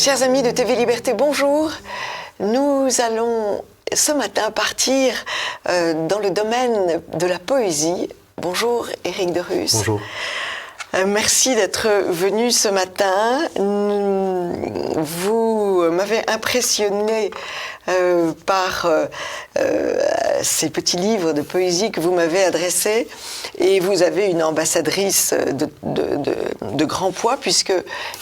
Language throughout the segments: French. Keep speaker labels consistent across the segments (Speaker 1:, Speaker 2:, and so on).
Speaker 1: Chers amis de TV Liberté, bonjour. Nous allons ce matin partir dans le domaine de la poésie. Bonjour Éric de Rus.
Speaker 2: Bonjour.
Speaker 1: Merci d'être venu ce matin. Vous m'avez impressionné par ces petits livres de poésie que vous m'avez adressés, et vous avez une ambassadrice de grand poids, puisque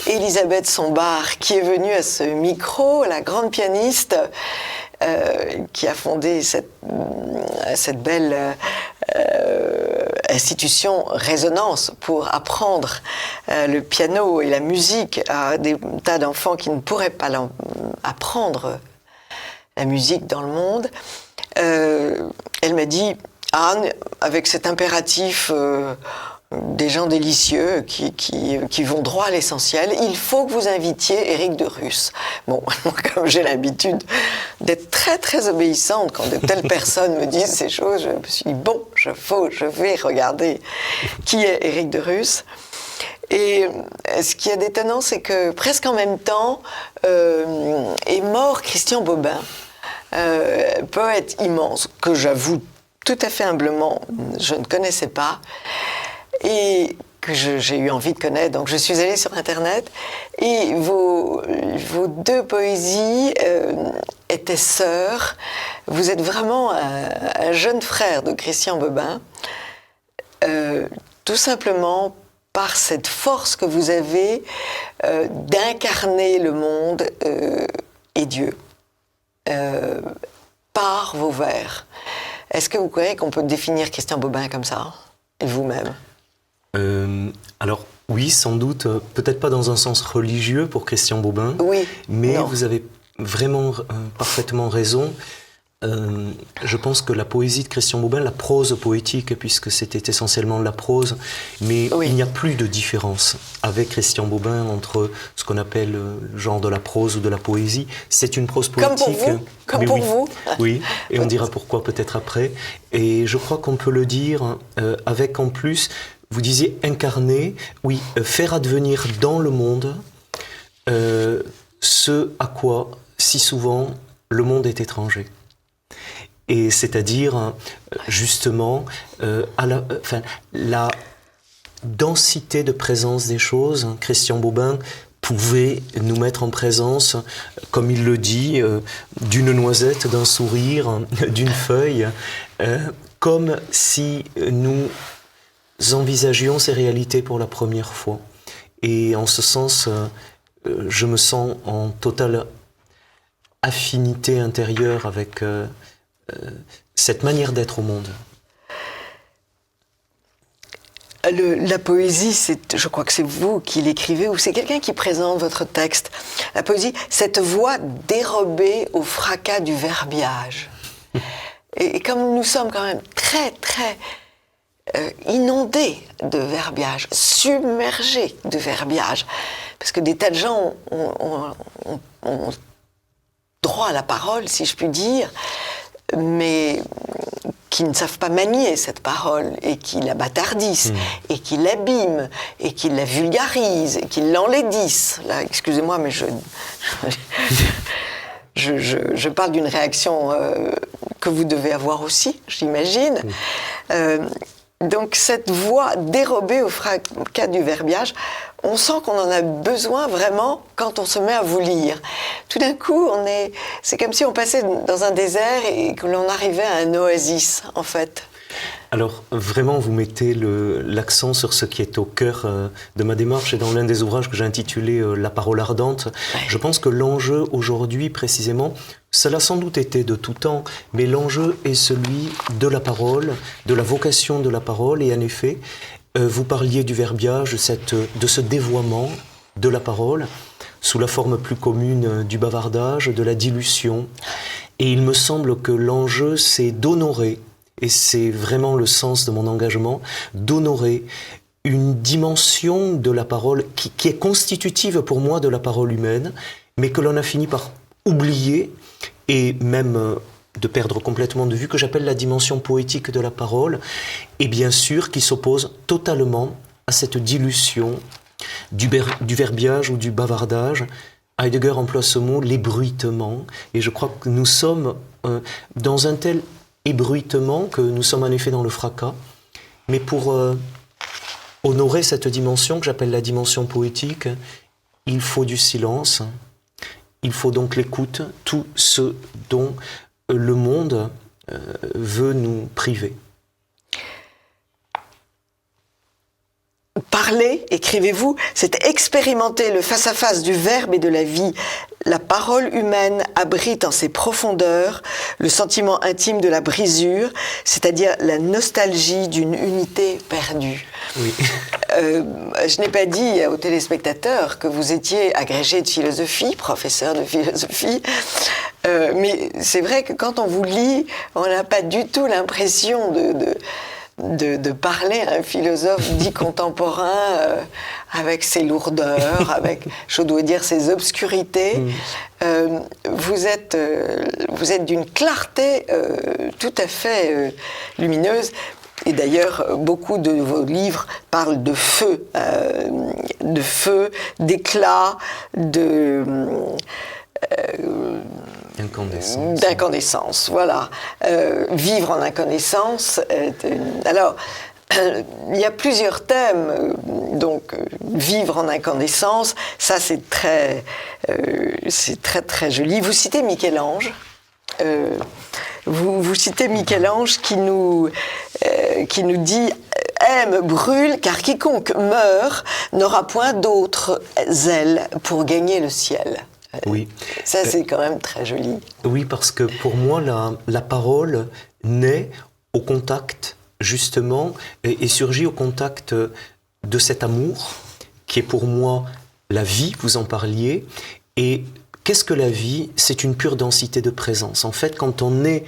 Speaker 1: Elisabeth Sombart, qui est venue à ce micro, la grande pianiste, qui a fondé cette belle institution Résonance pour apprendre le piano et la musique à des tas d'enfants qui ne pourraient pas apprendre la musique dans le monde. Elle m'a dit, Anne, avec cet impératif des gens délicieux qui vont droit à l'essentiel, il faut que vous invitiez Éric de Rus. Bon, comme j'ai l'habitude d'être très très obéissante quand de telles personnes me disent ces choses, je me suis dit, bon, je vais regarder qui est Éric de Rus. Et ce qui est étonnant, c'est que presque en même temps est mort Christian Bobin, poète immense, que j'avoue tout à fait humblement, je ne connaissais pas, et que j'ai eu envie de connaître. Donc je suis allée sur Internet, et vos deux poésies étaient sœurs. Vous êtes vraiment un jeune frère de Christian Bobin, tout simplement par cette force que vous avez d'incarner le monde et Dieu par vos vers. Est-ce que vous croyez qu'on peut définir Christian Bobin comme ça, et vous-même?
Speaker 2: Alors oui, sans doute, peut-être pas dans un sens religieux pour Christian Bobin,
Speaker 1: oui,
Speaker 2: mais
Speaker 1: non.
Speaker 2: Vous avez vraiment parfaitement raison. Je pense que la poésie de Christian Bobin, la prose poétique, puisque c'était essentiellement la prose, mais oui, il n'y a plus de différence avec Christian Bobin entre ce qu'on appelle le genre de la prose ou de la poésie. C'est une prose poétique.
Speaker 1: Comme pour vous.
Speaker 2: Oui, et on dira pourquoi peut-être après. Et je crois qu'on peut le dire avec en plus, vous disiez incarner, oui, faire advenir dans le monde ce à quoi si souvent le monde est étranger. Et c'est-à-dire, justement, la densité de présence des choses. Christian Bobin pouvait nous mettre en présence, comme il le dit, d'une noisette, d'un sourire, d'une feuille, comme si nous envisagions ces réalités pour la première fois. Et en ce sens, je me sens en totale affinité intérieure avec cette manière d'être au monde.
Speaker 1: La poésie, je crois que c'est vous qui l'écrivez, ou c'est quelqu'un qui présente votre texte. La poésie, cette voix dérobée au fracas du verbiage. Et comme nous sommes quand même très, très inondés de verbiage, submergés de verbiage, parce que des tas de gens ont droit à la parole, si je puis dire, mais qui ne savent pas manier cette parole, et qui la bâtardissent, et qui l'abîment, et qui la vulgarisent, et qui l'enlaidissent. Là, excusez-moi, mais je parle d'une réaction que vous devez avoir aussi, j'imagine. Donc cette voix dérobée au fracas du verbiage, on sent qu'on en a besoin vraiment quand on se met à vous lire. Tout d'un coup, c'est comme si on passait dans un désert et que l'on arrivait à un oasis, en fait.
Speaker 2: Alors, vraiment, vous mettez l'accent sur ce qui est au cœur de ma démarche, et dans l'un des ouvrages que j'ai intitulé « La parole ardente », je pense que l'enjeu aujourd'hui, précisément, cela a sans doute été de tout temps, mais l'enjeu est celui de la parole, de la vocation de la parole, et en effet, vous parliez du verbiage, de ce dévoiement de la parole, sous la forme plus commune du bavardage, de la dilution, et il me semble que l'enjeu, c'est d'honorer, et c'est vraiment le sens de mon engagement, d'honorer une dimension de la parole qui est constitutive pour moi de la parole humaine, mais que l'on a fini par oublier et même de perdre complètement de vue, que j'appelle la dimension poétique de la parole, et bien sûr qui s'oppose totalement à cette dilution du verbiage ou du bavardage, Heidegger emploie ce mot, l'ébruitement, et je crois que nous sommes dans un tel ébruitement que nous sommes en effet dans le fracas, mais pour honorer cette dimension que j'appelle la dimension poétique, il faut du silence, il faut donc l'écoute, tout ce dont le monde veut nous priver.
Speaker 1: Parler, écrivez-vous, c'est expérimenter le face-à-face du verbe et de la vie. La parole humaine abrite en ses profondeurs le sentiment intime de la brisure, c'est-à-dire la nostalgie d'une unité perdue.
Speaker 2: Oui.
Speaker 1: Je n'ai pas dit aux téléspectateurs que vous étiez agrégé de philosophie, professeur de philosophie, mais c'est vrai que quand on vous lit, on n'a pas du tout l'impression de parler à un philosophe dit contemporain avec ses lourdeurs, avec, je dois dire, ses obscurités. Vous êtes d'une clarté tout à fait lumineuse. Et d'ailleurs, beaucoup de vos livres parlent de feu, d'éclat, d'incandescence, voilà. Vivre en incandescence. Alors, il y a plusieurs thèmes. Donc, vivre en incandescence, ça c'est très très joli. Vous citez Michel-Ange. Vous citez Michel-Ange qui nous dit « Aime, brûle, car quiconque meurt n'aura point d'autres ailes pour gagner le ciel ».
Speaker 2: Oui.
Speaker 1: Ça, c'est quand même très joli.
Speaker 2: Oui, parce que pour moi, la parole naît au contact, justement, et surgit au contact de cet amour, qui est pour moi la vie, vous en parliez. Et qu'est-ce que la vie? C'est une pure densité de présence. En fait, quand on est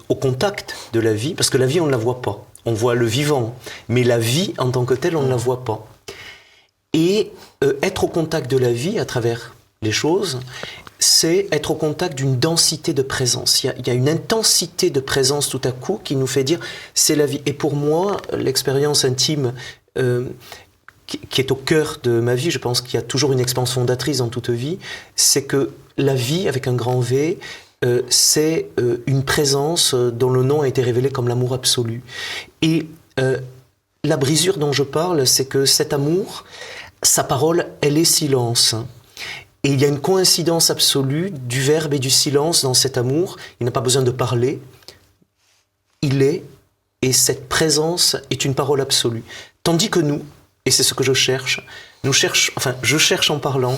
Speaker 2: au contact de la vie, parce que la vie, on ne la voit pas. On voit le vivant, mais la vie, en tant que telle, on ne la voit pas. Et être au contact de la vie, à travers les choses, c'est être au contact d'une densité de présence. Il y a une intensité de présence tout à coup qui nous fait dire c'est la vie. Et pour moi, l'expérience intime qui est au cœur de ma vie, je pense qu'il y a toujours une expérience fondatrice dans toute vie, c'est que la vie, avec un grand V, c'est une présence dont le nom a été révélé comme l'amour absolu. Et la brisure dont je parle, c'est que cet amour, sa parole, elle est silence. Et il y a une coïncidence absolue du verbe et du silence dans cet amour. Il n'a pas besoin de parler. Il est, et cette présence est une parole absolue. Tandis que nous, et c'est ce que je cherche, je cherche en parlant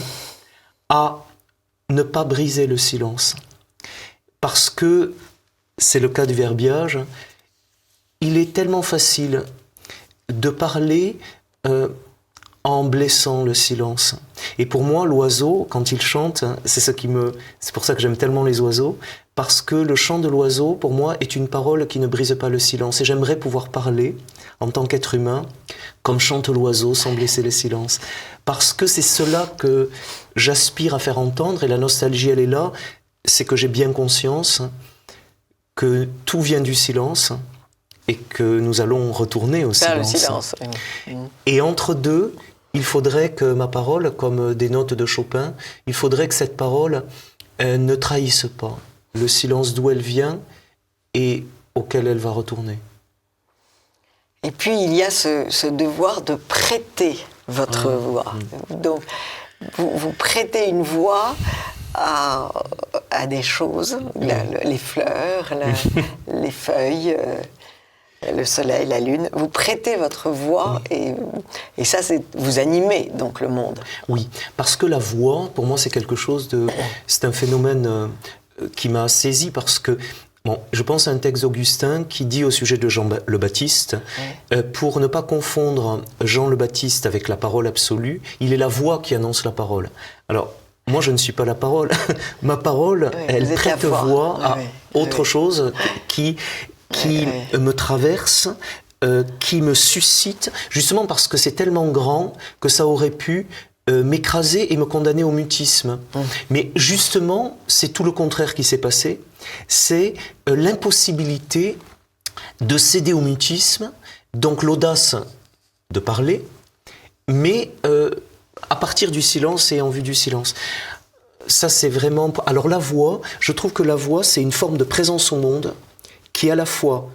Speaker 2: à ne pas briser le silence. Parce que, c'est le cas du verbiage, il est tellement facile de parler en blessant le silence. Et pour moi, l'oiseau, quand il chante, c'est pour ça que j'aime tellement les oiseaux, parce que le chant de l'oiseau, pour moi, est une parole qui ne brise pas le silence. Et j'aimerais pouvoir parler, en tant qu'être humain, comme chante l'oiseau, sans blesser le silence. Parce que c'est cela que j'aspire à faire entendre, et la nostalgie, elle est là, c'est que j'ai bien conscience que tout vient du silence, et que nous allons retourner au silence.
Speaker 1: Le silence, oui.
Speaker 2: Et entre deux, il faudrait que ma parole, comme des notes de Chopin, il faudrait que cette parole ne trahisse pas le silence d'où elle vient et auquel elle va retourner.
Speaker 1: Et puis, il y a ce devoir de prêter votre voix. Donc, vous prêtez une voix à des choses, les fleurs, les feuilles... le soleil, la lune, vous prêtez votre voix et ça, vous animez donc le monde.
Speaker 2: Oui, parce que la voix, pour moi, c'est quelque chose c'est un phénomène qui m'a saisi parce que, je pense à un texte d'Augustin qui dit au sujet de Jean le Baptiste, pour ne pas confondre Jean le Baptiste avec la parole absolue, il est la voix qui annonce la parole. Alors, moi, je ne suis pas la parole. Ma parole, elle prête voix à autre chose qui me traverse, qui me suscite, justement parce que c'est tellement grand que ça aurait pu m'écraser et me condamner au mutisme. Mais justement, c'est tout le contraire qui s'est passé. C'est l'impossibilité de céder au mutisme, donc l'audace de parler, mais à partir du silence et en vue du silence. Ça, c'est vraiment... Alors la voix, je trouve que la voix, c'est une forme de présence au monde qui est à la fois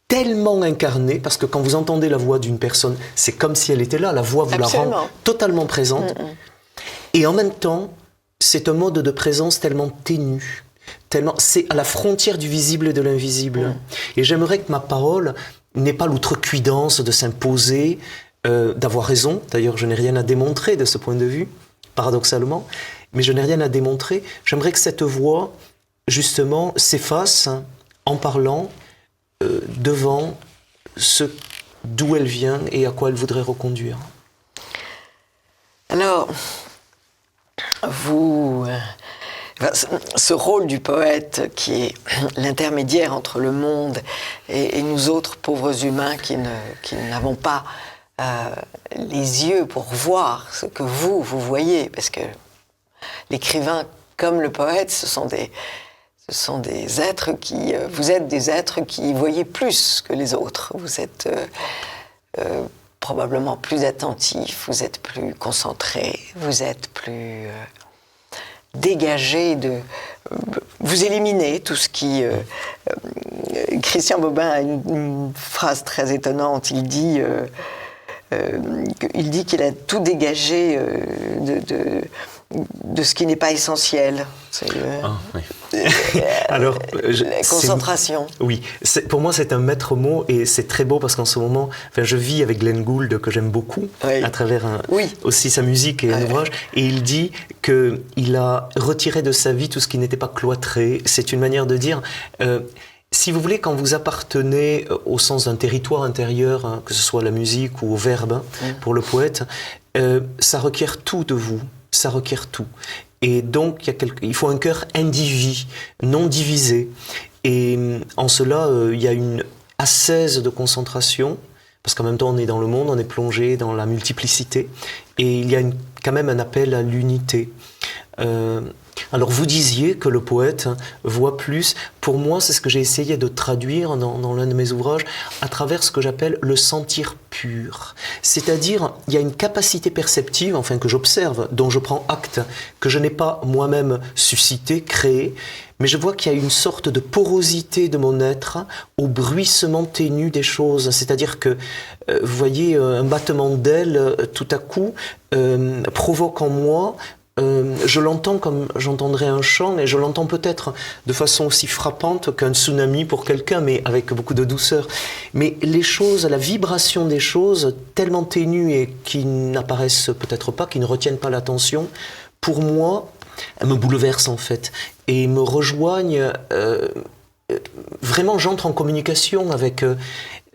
Speaker 2: tellement incarnée, parce que quand vous entendez la voix d'une personne, c'est comme si elle était là, la voix vous
Speaker 1: Absolument.
Speaker 2: la rend totalement présente. Et en même temps, c'est un mode de présence tellement ténu, c'est à la frontière du visible et de l'invisible. Et j'aimerais que ma parole n'ait pas l'outrecuidance de s'imposer, d'avoir raison. D'ailleurs, je n'ai rien à démontrer de ce point de vue, paradoxalement, mais je n'ai rien à démontrer. J'aimerais que cette voix, justement, s'efface en parlant devant d'où elle vient et à quoi elle voudrait reconduire.
Speaker 1: Alors, ce rôle du poète qui est l'intermédiaire entre le monde et nous autres pauvres humains qui n'avons pas les yeux pour voir ce que vous voyez, parce que l'écrivain comme le poète, ce sont des êtres vous êtes des êtres qui voyez plus que les autres. Vous êtes probablement plus attentifs, vous êtes plus concentrés, vous êtes plus dégagés vous éliminez tout ce qui... Christian Bobin a une phrase très étonnante, il dit qu'il a tout dégagé de ce qui n'est pas essentiel. C'est
Speaker 2: Alors,
Speaker 1: la concentration.
Speaker 2: Oui, pour moi c'est un maître mot et c'est très beau parce qu'en ce moment, je vis avec Glenn Gould que j'aime beaucoup, à travers aussi sa musique et un ouvrage, et il dit qu'il a retiré de sa vie tout ce qui n'était pas cloîtré. C'est une manière de dire... si vous voulez, quand vous appartenez au sens d'un territoire intérieur, que ce soit la musique ou au verbe, pour le poète, ça requiert tout de vous. Ça requiert tout. Et donc, il faut un cœur indivis, non divisé. Et en cela, il y a une ascèse de concentration, parce qu'en même temps, on est dans le monde, on est plongé dans la multiplicité. Et il y a quand même un appel à l'unité. Alors vous disiez que le poète voit plus. Pour moi, c'est ce que j'ai essayé de traduire dans l'un de mes ouvrages à travers ce que j'appelle le sentir pur. C'est-à-dire, il y a une capacité perceptive, que j'observe, dont je prends acte, que je n'ai pas moi-même suscité, créé, mais je vois qu'il y a une sorte de porosité de mon être au bruissement ténu des choses. C'est-à-dire que, vous voyez, un battement d'ailes, tout à coup, provoque en moi... je l'entends comme j'entendrais un chant, et je l'entends peut-être de façon aussi frappante qu'un tsunami pour quelqu'un, mais avec beaucoup de douceur. Mais les choses, la vibration des choses, tellement ténues et qui n'apparaissent peut-être pas, qui ne retiennent pas l'attention, pour moi, elles me bouleversent en fait, et me rejoignent. Vraiment, j'entre en communication avec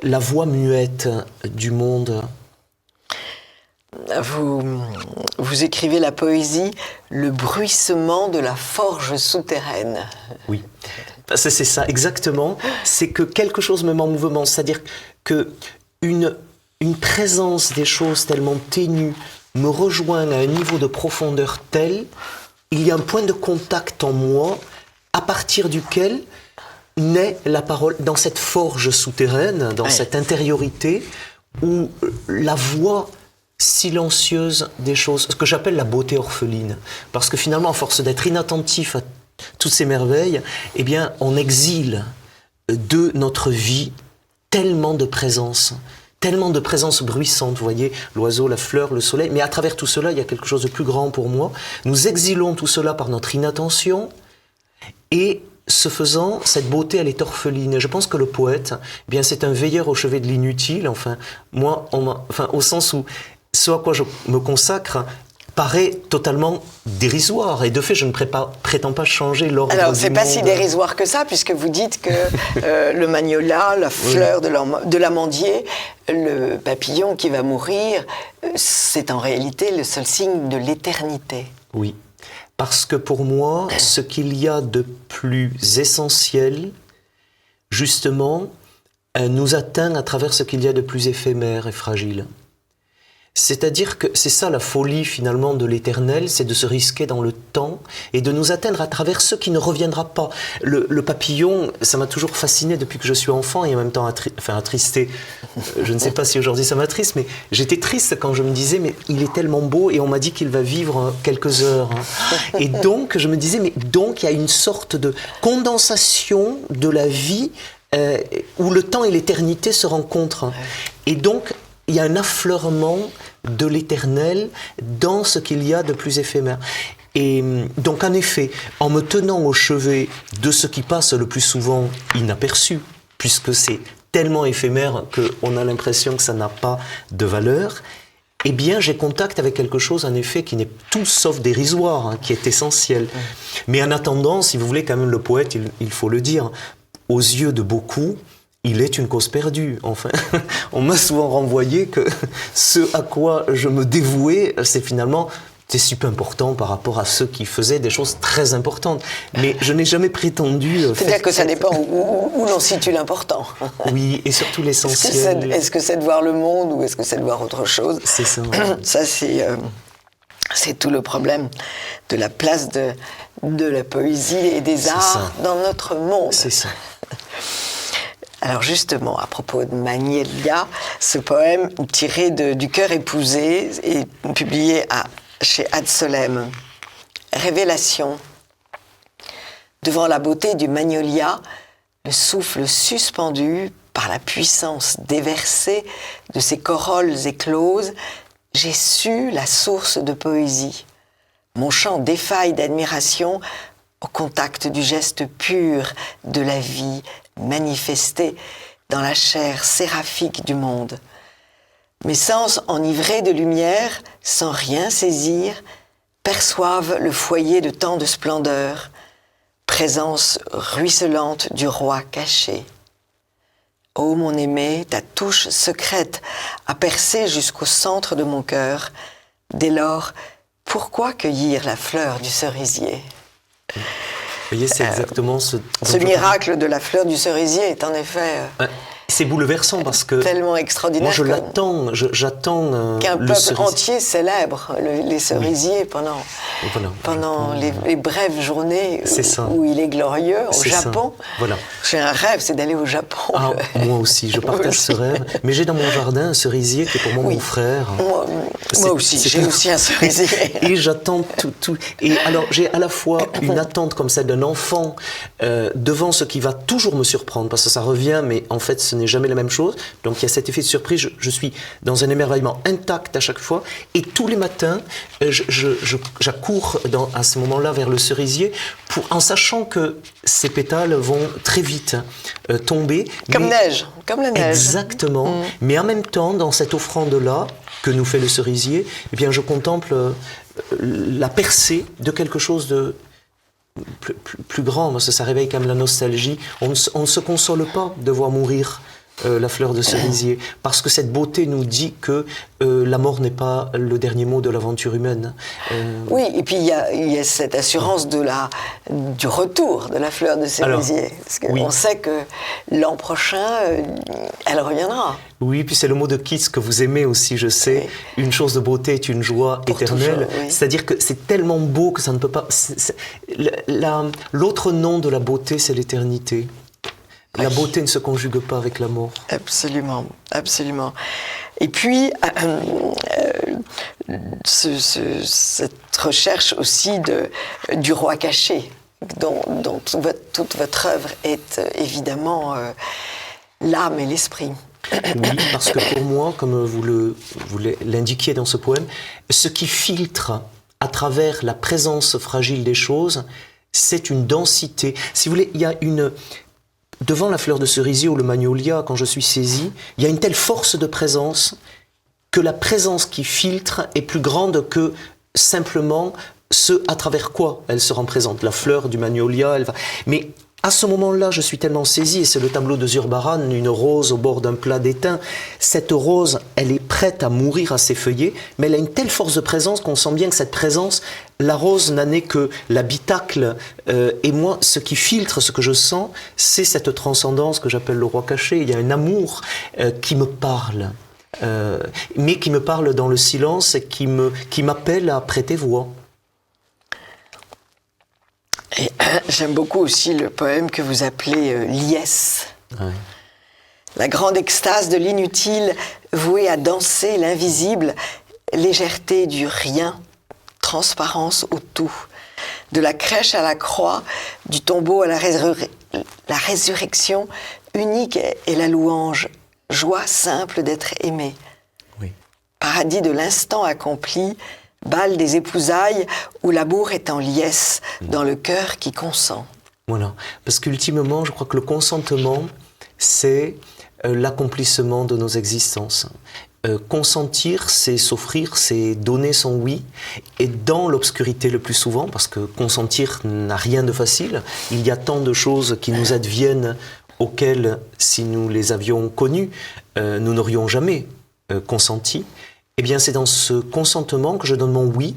Speaker 2: la voix muette du monde.
Speaker 1: Vous écrivez la poésie, le bruissement de la forge souterraine.
Speaker 2: Oui, c'est ça, exactement. C'est que quelque chose me met en mouvement, c'est-à-dire que une présence des choses tellement ténue me rejoint à un niveau de profondeur tel, il y a un point de contact en moi à partir duquel naît la parole dans cette forge souterraine, dans cette intériorité où la voix silencieuse des choses, ce que j'appelle la beauté orpheline. Parce que finalement, à force d'être inattentif à toutes ces merveilles, eh bien, on exile de notre vie tellement de présence bruissante, vous voyez, l'oiseau, la fleur, le soleil, mais à travers tout cela, il y a quelque chose de plus grand pour moi. Nous exilons tout cela par notre inattention, et ce faisant, cette beauté, elle est orpheline. Et je pense que le poète, eh bien, c'est un veilleur au chevet de l'inutile, au sens où ce à quoi je me consacre paraît totalement dérisoire. Et de fait, je ne prétends pas changer l'ordre du monde.
Speaker 1: Alors, c'est pas si dérisoire que ça, puisque vous dites que le magnolia, la fleur de l'amandier, le papillon qui va mourir, c'est en réalité le seul signe de l'éternité.
Speaker 2: Oui, parce que pour moi, ce qu'il y a de plus essentiel, justement, nous atteint à travers ce qu'il y a de plus éphémère et fragile. C'est-à-dire que c'est ça la folie finalement de l'éternel, c'est de se risquer dans le temps et de nous atteindre à travers ce qui ne reviendra pas. Le papillon, ça m'a toujours fasciné depuis que je suis enfant et en même temps attristé. Je ne sais pas si aujourd'hui ça m'attriste, mais j'étais triste quand je me disais mais il est tellement beau et on m'a dit qu'il va vivre quelques heures. Et donc je me disais mais donc il y a une sorte de condensation de la vie où le temps et l'éternité se rencontrent. Et donc il y a un affleurement de l'éternel dans ce qu'il y a de plus éphémère. Et donc en effet, en me tenant au chevet de ce qui passe le plus souvent inaperçu, puisque c'est tellement éphémère qu'on a l'impression que ça n'a pas de valeur, eh bien j'ai contact avec quelque chose en effet qui n'est tout sauf dérisoire, hein, qui est essentiel. Mais en attendant, si vous voulez, quand même le poète, il faut le dire, aux yeux de beaucoup, il est une cause perdue. Enfin, on m'a souvent renvoyé que ce à quoi je me dévouais, c'est super important par rapport à ceux qui faisaient des choses très importantes. Mais je n'ai jamais prétendu...
Speaker 1: C'est-à-dire que ça dépend où l'on situe l'important.
Speaker 2: Oui, et surtout l'essentiel.
Speaker 1: Est-ce que c'est de voir le monde ou est-ce que c'est de voir autre chose?
Speaker 2: C'est ça.
Speaker 1: Ça, c'est tout le problème de la place de la poésie et des arts dans notre monde.
Speaker 2: C'est ça.
Speaker 1: Alors justement, à propos de Magnélia, ce poème tiré du Cœur épousé et publié chez Ad Solem. Révélation. Devant la beauté du magnolia, le souffle suspendu par la puissance déversée de ses corolles écloses, j'ai su la source de poésie. Mon chant défaille d'admiration au contact du geste pur de la vie manifestée dans la chair séraphique du monde. Mes sens enivrés de lumière, sans rien saisir, perçoivent le foyer de tant de splendeur, présence ruisselante du roi caché. Ô mon aimé, ta touche secrète a percé jusqu'au centre de mon cœur. Dès lors, pourquoi cueillir la fleur du cerisier ?
Speaker 2: Vous voyez, c'est exactement ce
Speaker 1: miracle de la fleur du cerisier est en effet...
Speaker 2: c'est bouleversant parce que...
Speaker 1: Tellement extraordinaire.
Speaker 2: Moi, j'attends...
Speaker 1: qu'un peuple entier célèbre les cerisiers pendant les brèves journées où il est glorieux au Japon.
Speaker 2: Voilà.
Speaker 1: J'ai un rêve, c'est d'aller au Japon.
Speaker 2: Ah, moi aussi, je partage ce rêve. Mais j'ai dans mon jardin un cerisier qui est pour moi mon frère.
Speaker 1: Moi aussi, j'ai aussi un cerisier.
Speaker 2: Et j'attends tout. Et alors, j'ai à la fois une attente comme celle d'un enfant devant ce qui va toujours me surprendre, parce que ça revient, mais en fait, ce n'est jamais la même chose. Donc, il y a cet effet de surprise. Je suis dans un émerveillement intact à chaque fois. Et tous les matins, j'accours à ce moment-là vers le cerisier en sachant que ces pétales vont très vite tomber.
Speaker 1: Comme la neige.
Speaker 2: Exactement. Mais en même temps, dans cette offrande-là que nous fait le cerisier, eh bien, je contemple la percée de quelque chose de plus grand, parce que ça réveille quand même la nostalgie. On ne se console pas de voir mourir la fleur de cerisier, parce que cette beauté nous dit que la mort n'est pas le dernier mot de l'aventure humaine.
Speaker 1: Oui, et puis il y a cette assurance du retour de la fleur de cerisier. Alors, parce qu'on sait que l'an prochain, elle reviendra.
Speaker 2: Oui, puis c'est le mot de Keats que vous aimez aussi, je sais. Oui. Une chose de beauté est une joie éternelle.
Speaker 1: Toujours, oui.
Speaker 2: C'est-à-dire que c'est tellement beau que ça ne peut pas... L'autre nom de la beauté, c'est l'éternité. La beauté ne se conjugue pas avec la mort.
Speaker 1: Absolument, absolument. Et puis, cette recherche aussi du roi caché, dont toute votre œuvre est évidemment l'âme et l'esprit.
Speaker 2: Oui, parce que pour moi, comme vous l'indiquiez dans ce poème, ce qui filtre à travers la présence fragile des choses, c'est une densité. Si vous voulez, il y a devant la fleur de cerisier ou le magnolia, quand je suis saisi, il y a une telle force de présence que la présence qui filtre est plus grande que simplement ce à travers quoi elle se rend présente. La fleur du magnolia, elle va... Mais à ce moment-là, je suis tellement saisi, et c'est le tableau de Zurbaran, une rose au bord d'un plat d'étain. Cette rose, elle est prête à mourir à ses feuillets, mais elle a une telle force de présence qu'on sent bien que cette présence, la rose n'en est que l'habitacle. Et moi, ce qui filtre, ce que je sens, c'est cette transcendance que j'appelle le roi caché. Il y a un amour qui me parle. mais qui me parle dans le silence et qui m'appelle à prêter voix.
Speaker 1: Et j'aime beaucoup aussi le poème que vous appelez Liesse.
Speaker 2: Ouais.
Speaker 1: La grande extase de l'inutile, vouée à danser l'invisible, légèreté du rien, transparence au tout. De la crèche à la croix, du tombeau à la résurrection, unique est la louange, joie simple d'être aimé.
Speaker 2: Oui.
Speaker 1: Paradis de l'instant accompli, bal des épousailles où l'amour est en liesse dans le cœur qui consent.
Speaker 2: Voilà, parce qu'ultimement, je crois que le consentement, c'est l'accomplissement de nos existences. Consentir, c'est s'offrir, c'est donner son oui, et dans l'obscurité le plus souvent, parce que consentir n'a rien de facile, il y a tant de choses qui nous adviennent auxquelles, si nous les avions connues, nous n'aurions jamais consenti. Eh bien, c'est dans ce consentement que je donne mon oui,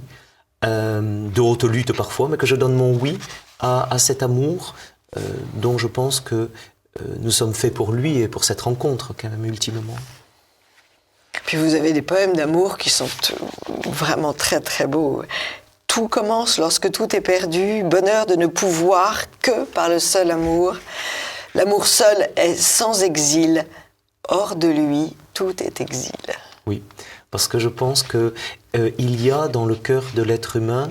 Speaker 2: de haute lutte parfois, mais que je donne mon oui à cet amour dont je pense que nous sommes faits pour lui et pour cette rencontre, quand même, ultimement.
Speaker 1: Puis vous avez des poèmes d'amour qui sont vraiment très très beaux. Tout commence lorsque tout est perdu, bonheur de ne pouvoir que par le seul amour. L'amour seul est sans exil, hors de lui, tout est exil.
Speaker 2: Oui, parce que je pense que il y a dans le cœur de l'être humain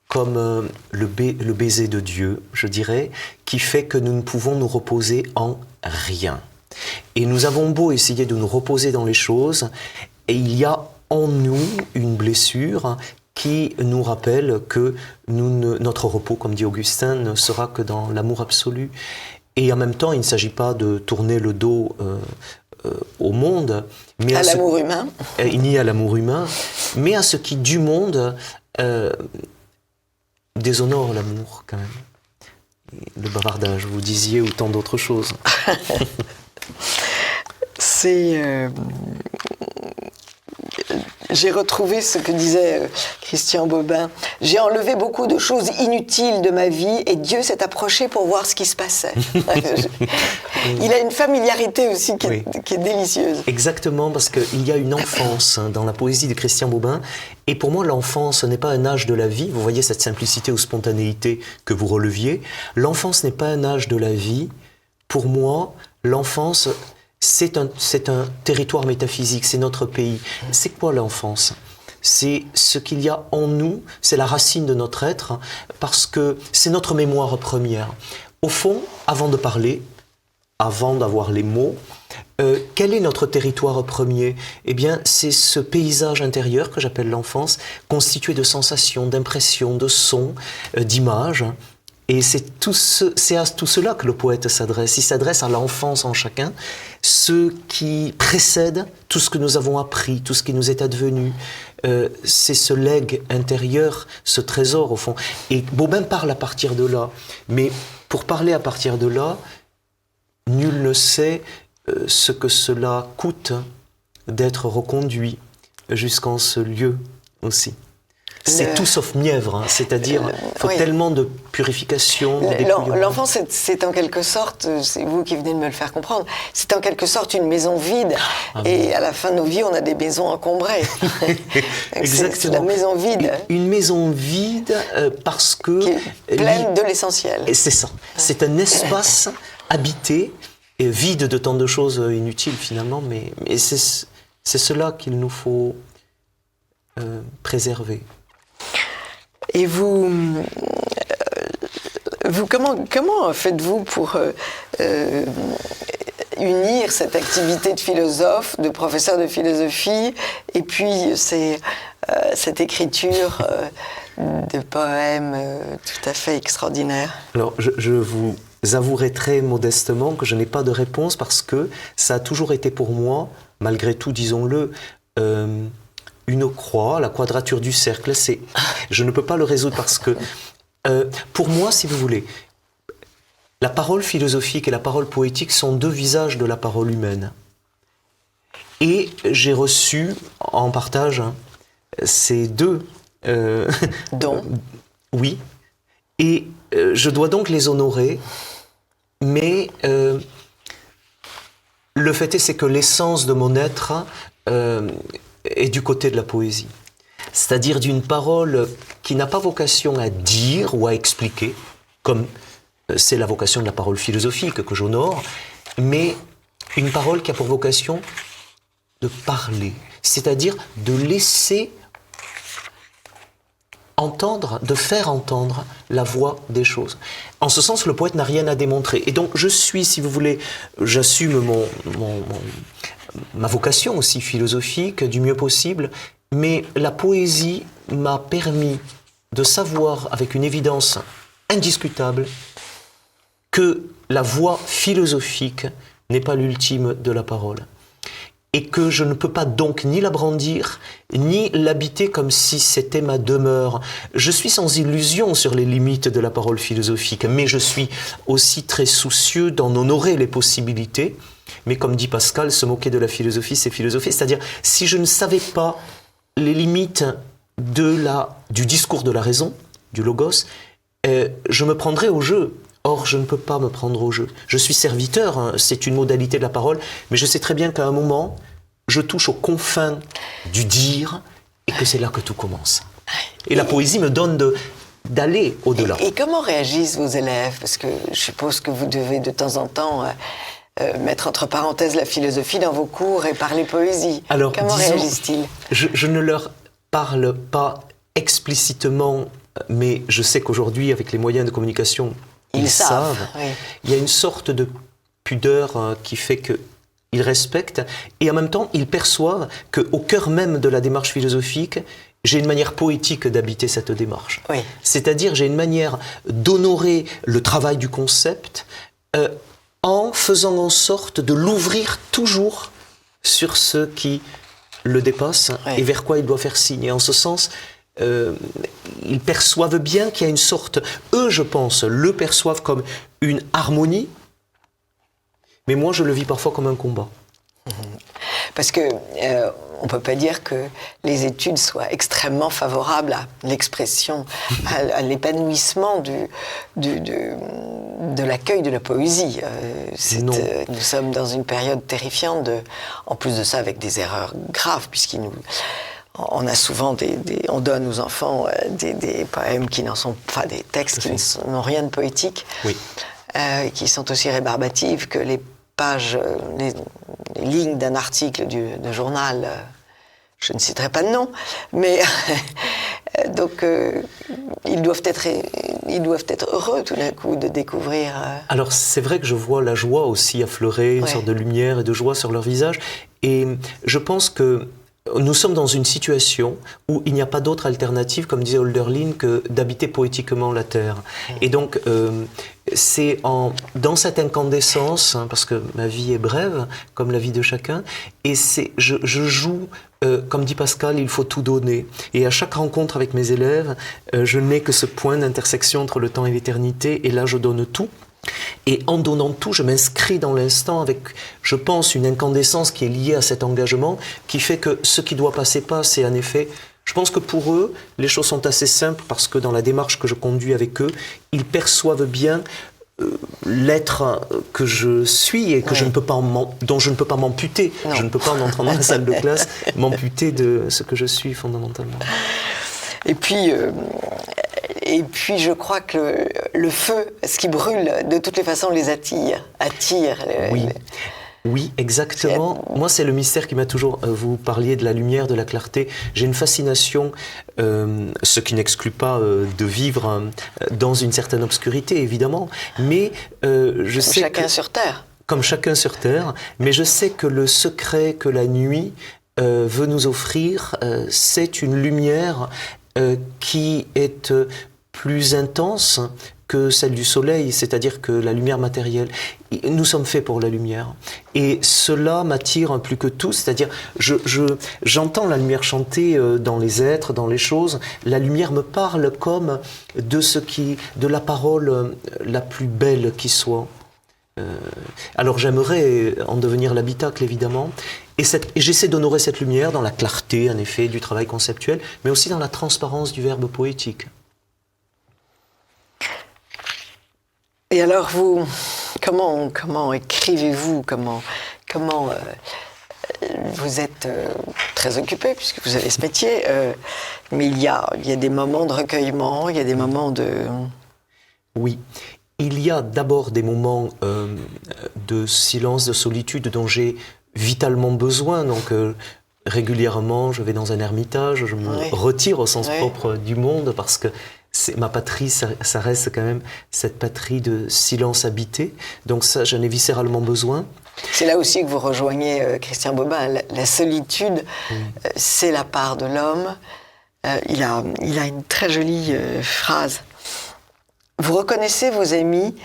Speaker 2: comme le baiser de Dieu, je dirais, qui fait que nous ne pouvons nous reposer en rien. Et nous avons beau essayer de nous reposer dans les choses, et il y a en nous une blessure qui nous rappelle que notre repos, comme dit Augustin, ne sera que dans l'amour absolu. Et en même temps, il ne s'agit pas de tourner le dos au monde, mais
Speaker 1: à l'amour humain,
Speaker 2: ni à l'amour humain, mais à ce qui du monde déshonore l'amour quand même. Le bavardage, vous disiez, ou tant d'autres choses.
Speaker 1: J'ai retrouvé ce que disait Christian Bobin. J'ai enlevé beaucoup de choses inutiles de ma vie et Dieu s'est approché pour voir ce qui se passait. Il a une familiarité aussi qui est délicieuse.
Speaker 2: Exactement, parce qu'il y a une enfance dans la poésie de Christian Bobin. Et pour moi, l'enfance n'est pas un âge de la vie. Vous voyez cette simplicité ou spontanéité que vous releviez. L'enfance n'est pas un âge de la vie. Pour moi, l'enfance, c'est un territoire métaphysique, c'est notre pays. C'est quoi l'enfance ? C'est ce qu'il y a en nous, c'est la racine de notre être, parce que c'est notre mémoire première. Au fond, avant de parler, avant d'avoir les mots, quel est notre territoire premier ? Eh bien, c'est ce paysage intérieur que j'appelle l'enfance, constitué de sensations, d'impressions, de sons, d'images. Et c'est à tout cela que le poète s'adresse. Il s'adresse à l'enfance en chacun, ce qui précède tout ce que nous avons appris, tout ce qui nous est advenu. C'est ce legs intérieur, ce trésor au fond. Et Bobin parle à partir de là. Mais pour parler à partir de là, nul ne sait ce que cela coûte d'être reconduit jusqu'en ce lieu aussi. C'est tout sauf mièvre, hein. C'est-à-dire il faut tellement de purification.
Speaker 1: L'enfant, c'est en quelque sorte, c'est vous qui venez de me le faire comprendre, c'est en quelque sorte une maison vide. Et à la fin de nos vies, on a des maisons encombrées.
Speaker 2: Exactement.
Speaker 1: C'est la maison vide.
Speaker 2: Une maison vide parce que...
Speaker 1: Qui est pleine de l'essentiel.
Speaker 2: Et c'est ça. C'est un espace habité, et vide de tant de choses inutiles finalement, mais c'est cela qu'il nous faut préserver.
Speaker 1: Et vous comment faites-vous pour unir cette activité de philosophe, de professeur de philosophie, et puis cette écriture de poèmes tout à fait extraordinaire ?
Speaker 2: Alors, je vous avouerai très modestement que je n'ai pas de réponse parce que ça a toujours été pour moi, malgré tout, disons-le, une croix, la quadrature du cercle. Je ne peux pas le résoudre parce que, pour moi, si vous voulez, la parole philosophique et la parole poétique sont deux visages de la parole humaine. Et j'ai reçu en partage ces deux
Speaker 1: dons.
Speaker 2: Oui. Et je dois donc les honorer, mais le fait est, c'est que l'essence de mon être est du côté de la poésie. C'est-à-dire d'une parole qui n'a pas vocation à dire ou à expliquer, comme c'est la vocation de la parole philosophique que j'honore, mais une parole qui a pour vocation de parler, c'est-à-dire de laisser entendre, de faire entendre la voix des choses. En ce sens, le poète n'a rien à démontrer. Et donc, je suis, si vous voulez, j'assume ma vocation aussi philosophique du mieux possible, mais la poésie m'a permis de savoir avec une évidence indiscutable que la voix philosophique n'est pas l'ultime de la parole. Et que je ne peux pas donc ni la brandir, ni l'habiter comme si c'était ma demeure. Je suis sans illusion sur les limites de la parole philosophique, mais je suis aussi très soucieux d'en honorer les possibilités. Mais comme dit Pascal, se moquer de la philosophie, c'est philosopher. C'est-à-dire, si je ne savais pas les limites du discours de la raison, du logos, je me prendrais au jeu. Or, je ne peux pas me prendre au jeu. Je suis serviteur, hein, c'est une modalité de la parole, mais je sais très bien qu'à un moment, je touche aux confins du dire et que c'est là que tout commence. Et la poésie me donne d'aller au-delà.
Speaker 1: Et comment réagissent vos élèves? Parce que je suppose que vous devez de temps en temps mettre entre parenthèses la philosophie dans vos cours et parler poésie.
Speaker 2: Alors,
Speaker 1: comment réagissent-ils?
Speaker 2: Je ne leur parle pas explicitement, mais je sais qu'aujourd'hui, avec les moyens de communication, ils savent. Oui. Il y a une sorte de pudeur qui fait qu'ils respectent et en même temps ils perçoivent qu'au cœur même de la démarche philosophique, j'ai une manière poétique d'habiter cette démarche. Oui. C'est-à-dire j'ai une manière d'honorer le travail du concept en faisant en sorte de l'ouvrir toujours sur ce qui le dépasse et vers quoi il doit faire signe. Et en ce sens, ils perçoivent bien qu'il y a une sorte, eux je pense, le perçoivent comme une harmonie, mais moi je le vis parfois comme un combat.
Speaker 1: Parce que on peut pas dire que les études soient extrêmement favorables à l'expression, à l'épanouissement de l'accueil de la poésie. Nous sommes dans une période terrifiante, en plus de ça avec des erreurs graves, on a souvent on donne aux enfants des poèmes qui n'en sont pas, des textes qui n'ont rien de poétique, qui sont aussi rébarbatives que les pages, les lignes d'un article de journal. Je ne citerai pas de nom, mais donc ils doivent être heureux tout d'un coup de découvrir.
Speaker 2: Alors c'est vrai que je vois la joie aussi affleurer, une sorte de lumière et de joie sur leur visage, et je pense que nous sommes dans une situation où il n'y a pas d'autre alternative, comme disait Hölderlin, que d'habiter poétiquement la terre. Et donc, c'est dans cette incandescence, hein, parce que ma vie est brève, comme la vie de chacun, et je joue, comme dit Pascal, il faut tout donner. Et à chaque rencontre avec mes élèves, je n'ai que ce point d'intersection entre le temps et l'éternité, et là je donne tout. Et en donnant tout, je m'inscris dans l'instant avec, je pense, une incandescence qui est liée à cet engagement, qui fait que ce qui doit passer passe. Et en effet, je pense que pour eux, les choses sont assez simples parce que dans la démarche que je conduis avec eux, ils perçoivent bien l'être que je suis et que dont je ne peux pas m'amputer. Non. Je ne peux pas, en entrant dans la salle de classe, m'amputer de ce que je suis fondamentalement.
Speaker 1: Et puis, je crois que le feu, ce qui brûle, de toutes les façons, les attire.
Speaker 2: Oui, exactement. Moi, c'est le mystère qui m'a toujours... Vous parliez de la lumière, de la clarté. J'ai une fascination, ce qui n'exclut pas de vivre dans une certaine obscurité, évidemment. Mais je sais
Speaker 1: chacun sur Terre.
Speaker 2: Comme chacun sur Terre. Mais je sais que le secret que la nuit veut nous offrir, c'est une lumière qui est plus intense que celle du soleil, c'est-à-dire que la lumière matérielle. Nous sommes faits pour la lumière. Et cela m'attire plus que tout, c'est-à-dire j'entends la lumière chanter dans les êtres, dans les choses. La lumière me parle comme de la parole la plus belle qui soit. Alors j'aimerais en devenir l'habitacle, évidemment, et j'essaie d'honorer cette lumière dans la clarté, en effet, du travail conceptuel, mais aussi dans la transparence du verbe poétique.
Speaker 1: Et alors comment écrivez-vous, comment vous êtes très occupé puisque vous avez ce métier, mais il y a des moments de recueillement, il y a des moments de...
Speaker 2: Oui. Il y a d'abord des moments de silence, de solitude dont j'ai vitalement besoin. Donc régulièrement, je vais dans un ermitage, je me retire au sens propre du monde parce que ma patrie, ça reste quand même cette patrie de silence habité. Donc ça, j'en ai viscéralement besoin.
Speaker 1: C'est là aussi que vous rejoignez Christian Bobin. La solitude, c'est la part de l'homme. Il a une très jolie phrase. Vous reconnaissez vos amis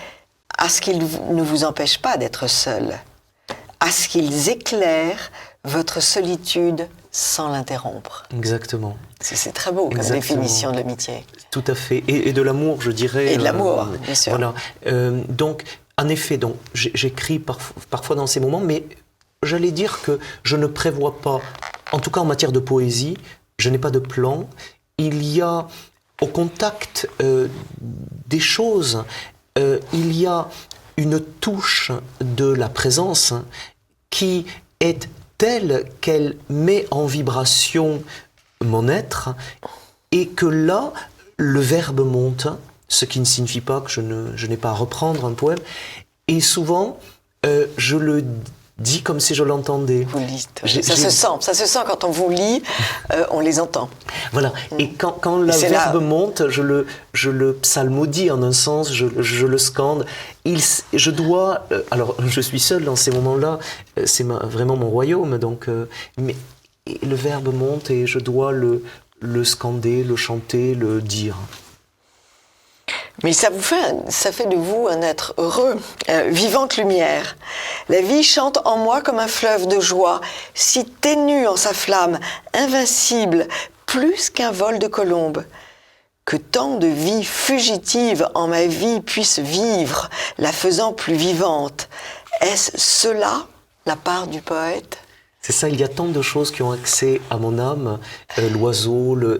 Speaker 1: à ce qu'ils ne vous empêchent pas d'être seul, à ce qu'ils éclairent votre solitude sans l'interrompre.
Speaker 2: Exactement.
Speaker 1: C'est très beau comme définition de l'amitié.
Speaker 2: Tout à fait. Et de l'amour, je dirais.
Speaker 1: Et de l'amour, bien sûr.
Speaker 2: Voilà. Donc, en effet, j'écris parfois dans ces moments, mais j'allais dire que je ne prévois pas, en tout cas en matière de poésie, je n'ai pas de plan. Il y a au contact des choses, il y a une touche de la présence qui est telle qu'elle met en vibration mon être et que là, le verbe monte, ce qui ne signifie pas que je n'ai pas à reprendre un poème. Et souvent, je le dis comme si je l'entendais.
Speaker 1: Vous lites. Ça se sent quand on vous lit, on les entend.
Speaker 2: Voilà. Et quand le verbe monte, je le psalmodie en un sens, je le scande. Je dois. Alors, je suis seul dans ces moments-là. C'est vraiment mon royaume. Donc, mais le verbe monte et je dois le scander, le chanter, le dire.
Speaker 1: Mais ça fait de vous un être heureux, vivante lumière. La vie chante en moi comme un fleuve de joie, si ténue en sa flamme, invincible, plus qu'un vol de colombe. Que tant de vie fugitive en ma vie puisse vivre, la faisant plus vivante. Est-ce cela la part du poète ?
Speaker 2: C'est ça, il y a tant de choses qui ont accès à mon âme, l'oiseau, le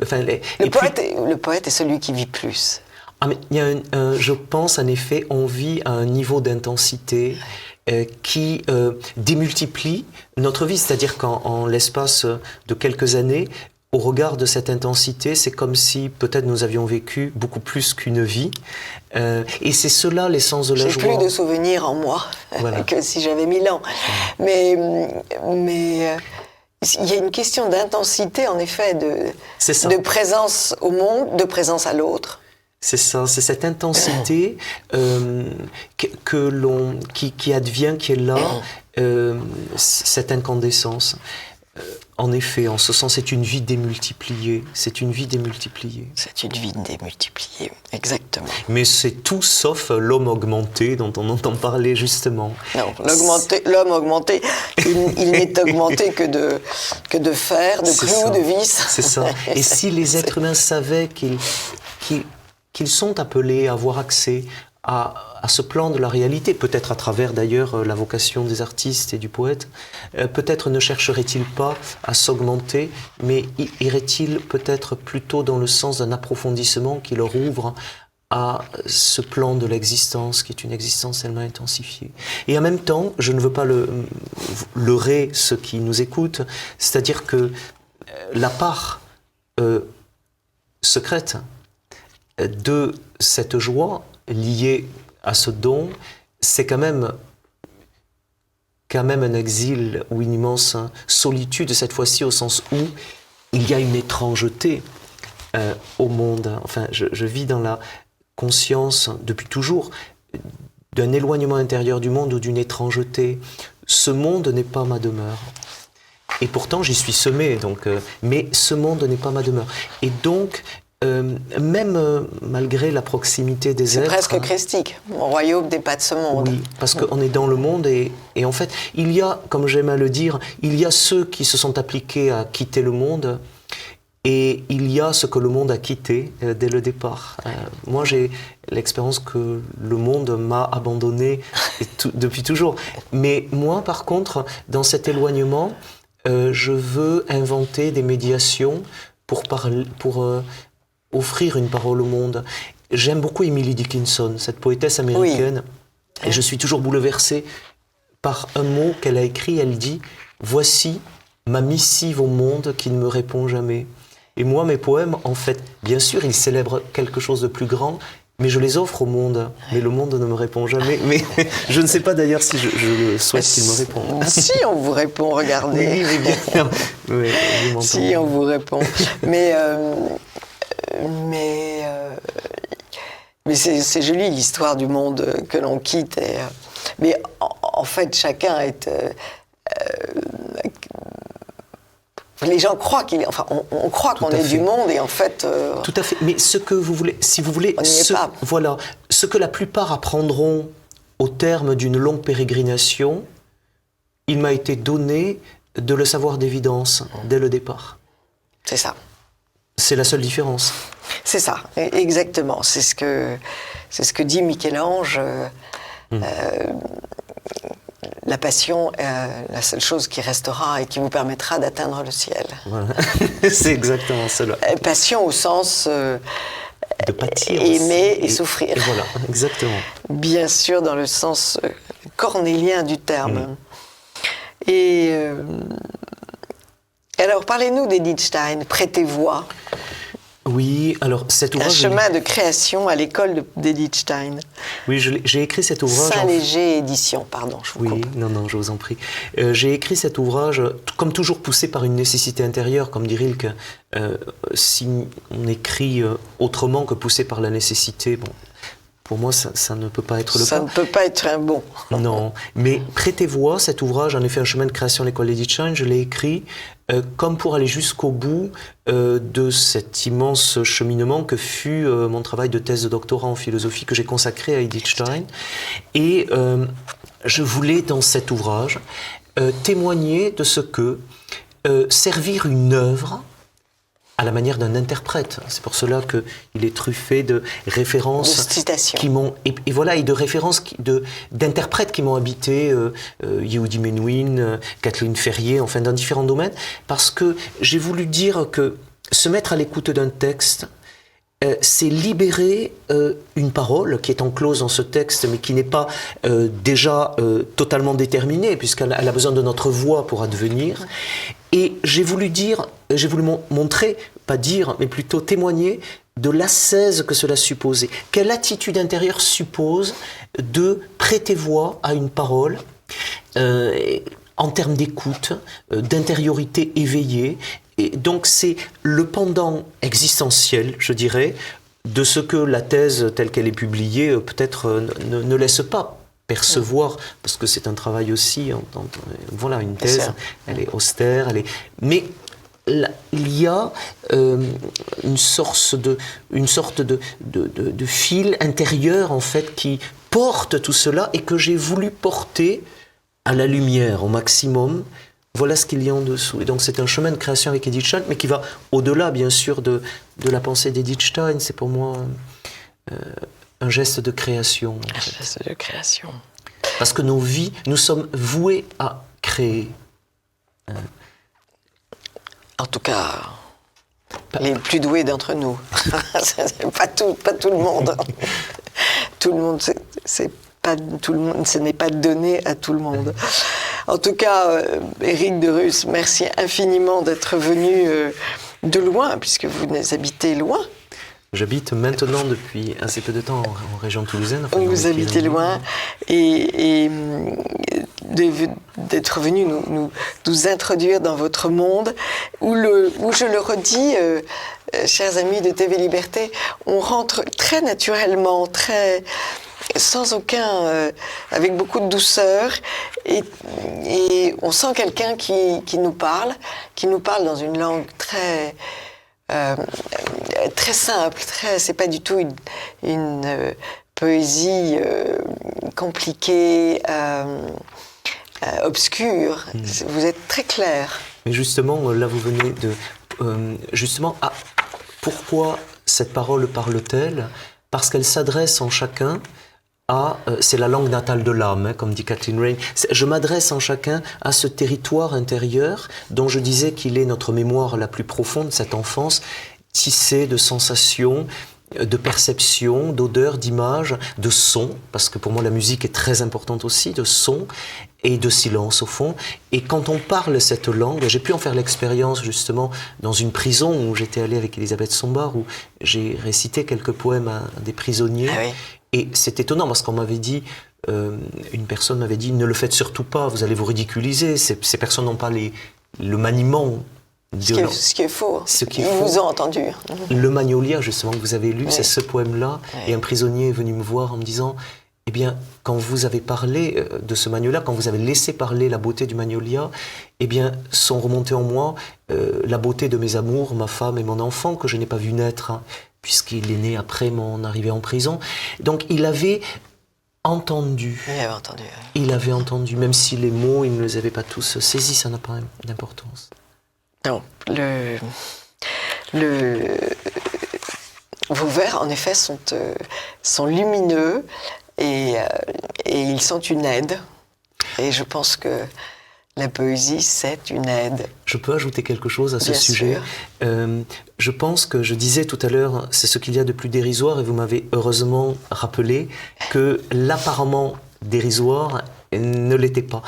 Speaker 1: poète est celui qui vit plus.
Speaker 2: Ah, mais il y a je pense en effet, on vit à un niveau d'intensité qui démultiplie notre vie. C'est-à-dire qu'en l'espace de quelques années, au regard de cette intensité, c'est comme si peut-être nous avions vécu beaucoup plus qu'une vie. Et c'est cela l'essence de la joie.
Speaker 1: J'ai plus de souvenirs en moi que si j'avais 1000 ans. Mais il y a une question d'intensité, en effet, de présence au monde, de présence à l'autre.
Speaker 2: C'est ça, c'est cette intensité qui advient, qui est là, cette incandescence. En effet, en ce sens, c'est une vie démultipliée. C'est une vie démultipliée.
Speaker 1: C'est une vie démultipliée, exactement.
Speaker 2: Mais c'est tout sauf l'homme augmenté dont on entend parler justement.
Speaker 1: Non, l'homme augmenté, il n'est augmenté que de fer, de clous, de vis.
Speaker 2: C'est ça. Et si les êtres humains savaient qu'ils sont appelés à avoir accès à ce plan de la réalité, peut-être à travers d'ailleurs la vocation des artistes et du poète, peut-être ne chercherait-il pas à s'augmenter, mais irait-il peut-être plutôt dans le sens d'un approfondissement qui leur ouvre à ce plan de l'existence, qui est une existence tellement intensifiée. Et en même temps, je ne veux pas leurrer ceux qui nous écoutent, c'est-à-dire que la part secrète de cette joie liée à ce don, c'est quand même un exil ou une immense solitude, cette fois-ci au sens où il y a une étrangeté au monde. Enfin, je vis dans la conscience depuis toujours d'un éloignement intérieur du monde ou d'une étrangeté. Ce monde n'est pas ma demeure. Et pourtant, j'y suis semé, mais ce monde n'est pas ma demeure. Et donc, même malgré la proximité des êtres...
Speaker 1: C'est presque christique. Mon royaume n'est pas de ce monde.
Speaker 2: Oui, parce qu'on est dans le monde et en fait, il y a, comme j'aime à le dire, il y a ceux qui se sont appliqués à quitter le monde et il y a ce que le monde a quitté dès le départ. Moi, j'ai l'expérience que le monde m'a abandonné depuis toujours. Mais moi, par contre, dans cet éloignement, je veux inventer des médiations pour offrir une parole au monde. J'aime beaucoup Emily Dickinson, cette poétesse américaine, et je suis toujours bouleversé par un mot qu'elle a écrit. Elle dit voici ma missive au monde qui ne me répond jamais. Et moi, mes poèmes, en fait, bien sûr, ils célèbrent quelque chose de plus grand, mais je les offre au monde. Mais le monde ne me répond jamais. Mais je ne sais pas d'ailleurs si je souhaite qu'il me réponde.
Speaker 1: Si on vous répond, regardez.
Speaker 2: Oui, bien. Oui,
Speaker 1: si on vous répond. Mais c'est joli l'histoire du monde que l'on quitte. Mais en fait, chacun est... les gens croient qu'il est... Enfin, on croit qu'on est du monde et en fait...
Speaker 2: Tout à fait. Mais ce que vous voulez... Si vous voulez...
Speaker 1: On n'y est pas.
Speaker 2: Voilà. Ce que la plupart apprendront au terme d'une longue pérégrination, il m'a été donné de le savoir d'évidence dès le départ.
Speaker 1: C'est ça.
Speaker 2: C'est la seule différence.
Speaker 1: C'est ça, exactement. C'est ce que dit Michel-Ange. La passion est la seule chose qui restera et qui vous permettra d'atteindre le ciel.
Speaker 2: Voilà. C'est exactement cela.
Speaker 1: Passion au sens
Speaker 2: de pâtir,
Speaker 1: aimer et souffrir.
Speaker 2: Et voilà, exactement.
Speaker 1: Bien sûr, dans le sens cornélien du terme. Et alors, parlez-nous d'Edith Stein, Prêtez-voix.
Speaker 2: Oui, alors cet ouvrage...
Speaker 1: Un chemin de création à l'école d'Edith Stein.
Speaker 2: Oui, j'ai écrit cet ouvrage...
Speaker 1: Saint-Léger Édition, pardon, je vous coupe.
Speaker 2: Oui, non, je vous en prie. J'ai écrit cet ouvrage, comme toujours poussé par une nécessité intérieure, comme dit Rilke. Si on écrit autrement que poussé par la nécessité, bon, pour moi, ça ne peut pas être le cas.
Speaker 1: Ça ne peut pas être un bon.
Speaker 2: Non, mais Prêtez-voix, cet ouvrage, en effet, un chemin de création à l'école d'Edith Stein, je l'ai écrit comme pour aller jusqu'au bout de cet immense cheminement que fut mon travail de thèse de doctorat en philosophie que j'ai consacré à Edith Stein. Et je voulais, dans cet ouvrage, témoigner de ce que servir une œuvre à la manière d'un interprète. C'est pour cela qu'il est truffé de références...
Speaker 1: De citations.
Speaker 2: Qui m'ont, et voilà, et de références d'interprètes qui m'ont habité, Yehudi Menuhin, Kathleen Ferrier, enfin, dans différents domaines, parce que j'ai voulu dire que se mettre à l'écoute d'un texte, c'est libérer une parole qui est enclose dans ce texte, mais qui n'est pas déjà totalement déterminée, puisqu'elle a besoin de notre voix pour advenir. Et j'ai voulu montrer, pas dire, mais plutôt témoigner de l'ascèse que cela supposait. Quelle attitude intérieure suppose de prêter voix à une parole en termes d'écoute, d'intériorité éveillée. Et donc c'est le pendant existentiel, je dirais, de ce que la thèse telle qu'elle est publiée peut-être ne laisse pas percevoir, parce que c'est un travail aussi, voilà, une thèse, elle est austère, mais il y a une sorte de fil intérieur en fait qui porte tout cela et que j'ai voulu porter à la lumière au maximum. Voilà ce qu'il y a en dessous. Et donc c'est un chemin de création avec Edith Stein, mais qui va au-delà bien sûr de la pensée d'Edith Stein. C'est pour moi un geste de création.
Speaker 1: Un geste de création.
Speaker 2: Parce que nos vies, nous sommes voués à créer.
Speaker 1: En tout cas, les plus doués d'entre nous. pas tout le monde. Tout le monde, ce n'est pas donné à tout le monde. En tout cas, Éric de Rus, merci infiniment d'être venu de loin, puisque vous habitez loin.
Speaker 2: J'habite maintenant depuis assez peu de temps en région toulousaine.
Speaker 1: Enfin, vous habitez loin et d'être venu nous introduire dans votre monde où je le redis, chers amis de TV Liberté, on rentre très naturellement, sans avec beaucoup de douceur et on sent quelqu'un qui nous parle dans une langue très simple, c'est pas du tout une poésie compliquée, obscure. Vous êtes très clair.
Speaker 2: Mais justement, là vous venez de... pourquoi cette parole parle-t-elle ? Parce qu'elle s'adresse en chacun c'est la langue natale de l'âme, comme dit Kathleen Rain. Je m'adresse en chacun à ce territoire intérieur dont je disais qu'il est notre mémoire la plus profonde, cette enfance tissée de sensations, de perception, d'odeur, d'image, de son, parce que pour moi la musique est très importante aussi, de son et de silence au fond. Et quand on parle cette langue, j'ai pu en faire l'expérience justement dans une prison où j'étais allé avec Elisabeth Sombart, où j'ai récité quelques poèmes à des prisonniers.
Speaker 1: Ah oui.
Speaker 2: Et c'est étonnant parce qu'on m'avait dit, une personne m'avait dit, ne le faites surtout pas, vous allez vous ridiculiser, ces personnes n'ont pas le maniement.
Speaker 1: Ce qui est faux.
Speaker 2: Ils
Speaker 1: vous ont entendu.
Speaker 2: Le Magnolia, justement, que vous avez lu,
Speaker 1: oui.
Speaker 2: c'est ce poème-là.
Speaker 1: Oui.
Speaker 2: Et un prisonnier est venu me voir en me disant, eh bien, quand vous avez parlé de ce Magnolia, quand vous avez laissé parler la beauté du Magnolia, eh bien, sont remontés en moi la beauté de mes amours, ma femme et mon enfant, que je n'ai pas vu naître, hein, puisqu'il est né après mon arrivée en prison. Donc, il avait entendu.
Speaker 1: Il avait entendu. Oui.
Speaker 2: Il avait entendu, même si les mots, il ne les avait pas tous saisis, ça n'a pas d'importance.
Speaker 1: Non, vos vers, en effet, sont lumineux et ils sont une aide. Et je pense que la poésie, c'est une aide.
Speaker 2: Je peux ajouter quelque chose à ce
Speaker 1: Bien
Speaker 2: sujet. Je pense que, je disais tout à l'heure, c'est ce qu'il y a de plus dérisoire, et vous m'avez heureusement rappelé que l'apparemment dérisoire ne l'était pas.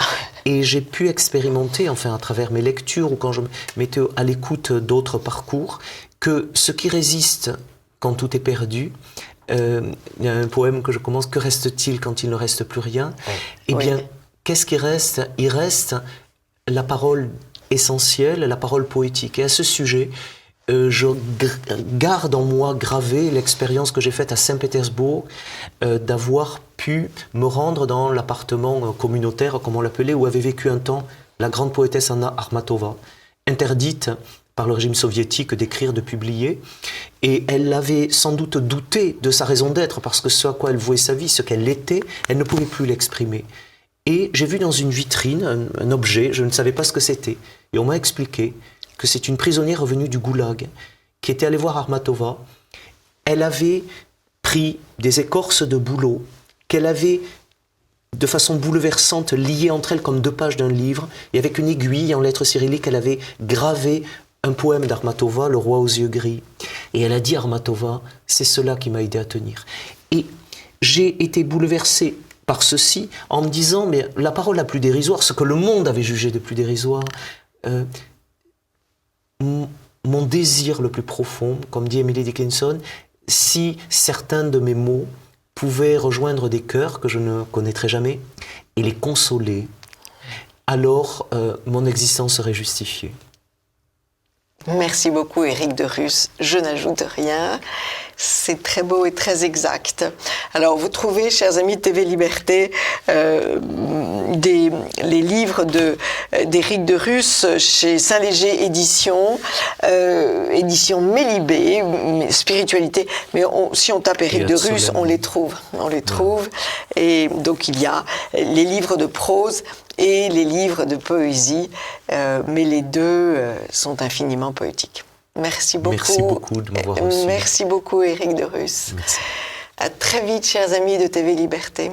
Speaker 2: Et j'ai pu expérimenter, enfin à travers mes lectures ou quand je m'étais à l'écoute d'autres parcours, que ce qui résiste quand tout est perdu, il y a un poème que je commence, que reste-t-il quand il ne reste plus rien? Oui. Eh bien, oui. Qu'est-ce qui reste? Il reste la parole essentielle, la parole poétique. Et à ce sujet, je garde en moi gravé l'expérience que j'ai faite à Saint-Pétersbourg, d'avoir pu me rendre dans l'appartement communautaire, comme on l'appelait, où avait vécu un temps la grande poétesse Anna Akhmatova, interdite par le régime soviétique d'écrire, de publier. Et elle avait sans doute douté de sa raison d'être, parce que ce à quoi elle vouait sa vie, ce qu'elle était, elle ne pouvait plus l'exprimer. Et j'ai vu dans une vitrine un objet, je ne savais pas ce que c'était. Et on m'a expliqué que c'est une prisonnière revenue du goulag, qui était allée voir Akhmatova. Elle avait pris des écorces de bouleau, qu'elle avait de façon bouleversante liées entre elles comme deux pages d'un livre, et avec une aiguille en lettres cyrilliques, elle avait gravé un poème d'Akhmatova, Le roi aux yeux gris. Et elle a dit à Akhmatova, c'est cela qui m'a aidé à tenir. Et j'ai été bouleversé par ceci, en me disant, mais la parole la plus dérisoire, ce que le monde avait jugé de plus dérisoire, mon désir le plus profond, comme dit Emily Dickinson, si certains de mes mots pouvaient rejoindre des cœurs que je ne connaîtrais jamais et les consoler, alors mon existence serait justifiée.
Speaker 1: Merci beaucoup Éric de Rus, je n'ajoute rien. C'est très beau et très exact. Alors, vous trouvez, chers amis de TV Liberté, les livres d'Éric de Rus chez Saint-Léger Éditions, édition Mélibé, spiritualité. Mais si on tape Éric de Rus, on les trouve. On les trouve. Et donc, il y a les livres de prose et les livres de poésie, mais les deux sont infiniment poétiques. Merci beaucoup.
Speaker 2: Merci beaucoup de m'avoir reçu.
Speaker 1: Merci beaucoup, Éric de Rus.
Speaker 2: Merci.
Speaker 1: À très vite, chers amis de TV Liberté.